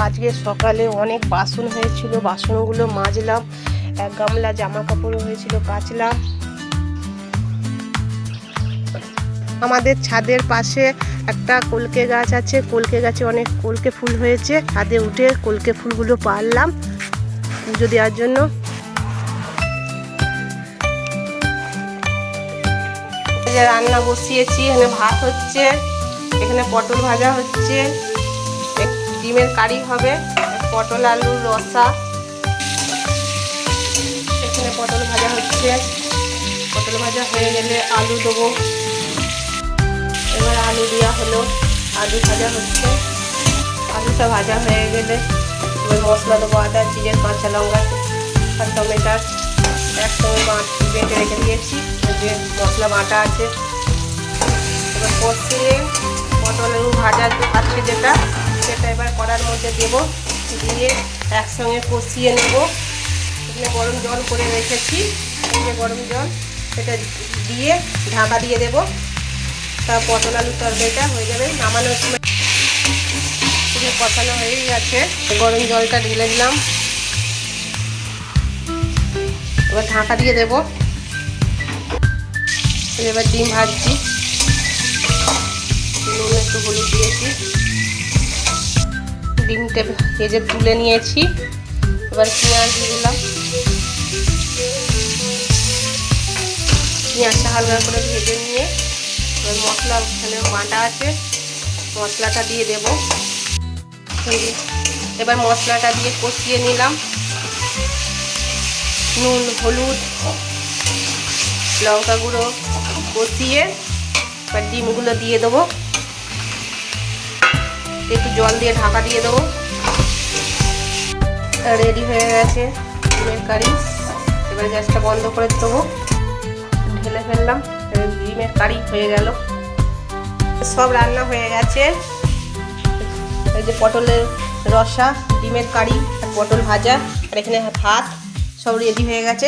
আজকে সকালে অনেক বাসন হয়েছিল, বাসনগুলো মাজলাম। এক গামলা জামা কাপড় হয়েছিল, কাচলাম। আমাদের ছাদের পাশে একটা কলকে গাছ আছে, কলকে গাছে অনেক কলকে ফুল হয়েছে। ছাদে উঠে কলকে ফুলগুলো পারলাম পুজো দেওয়ার জন্য। রান্না বসিয়েছি, এখানে ভাত হচ্ছে, এখানে পটল ভাজা হচ্ছে, ডিমের কারি হবে, পটল আলুর রসা। এখানে পটল ভাজা হচ্ছে, পটল ভাজা হয়ে গেলে আলু দেবো। এবার আলু দেওয়া হলো, আলু ভাজা হচ্ছে। আলুটা ভাজা হয়ে গেলে এবার মশলা দেবো, আদা, জিরে, কাঁচা লঙ্কা আর টমেটোর একসঙ্গে বেটে রেখে দিয়েছি, যে মশলা বাটা আছে। এবার কষিয়ে পটল আলু ভাজা আছে যেটা, সেটা এবার কড়ার মধ্যে দেবো, দিয়ে একসঙ্গে কষিয়ে নেব। এখানে গরম জল করে রেখেছি, এই যে গরম জল, সেটা দিয়ে ঢাকা দিয়ে দেবো। তা পটল আলুর তরকারিটা হয়ে যাবে। নামানোর সময় পুরো কষানো হয়েই গেছে, গরম জলটা ঢেলে দিলাম। এবার ঢাকা দিয়ে দেবো। এবার ডিম ভাজছি, নুন একটু হলুদ দিয়েছি, ডিমটা ভেজে তুলে নিয়েছি। এবার পেঁয়াজ দিয়ে দিলাম, পেঁয়াজটা হালকা করে ভেজে নিয়ে এবার মশলা ওখানে বাটা আছে, মশলাটা দিয়ে দেব। এবার মশলাটা দিয়ে কষিয়ে নিলাম, নুন হলুদ লঙ্কা গুঁড়ো কষিয়ে এবার ডিমগুলো দিয়ে দেবো। একটু জল দিয়ে ঢাকা দিয়ে দেবো। রেডি হয়ে গেছে ডিমের কারি। এবার গ্যাসটা বন্ধ করে দেবো, ঢেলে ফেললাম। ডিমের কারি হয়ে গেল, সব রান্না হয়ে গেছে। এই যে পটলের রসা, ডিমের কারি আর পটল ভাজা, আর এখানে ভাত, সব রেডি হয়ে গেছে।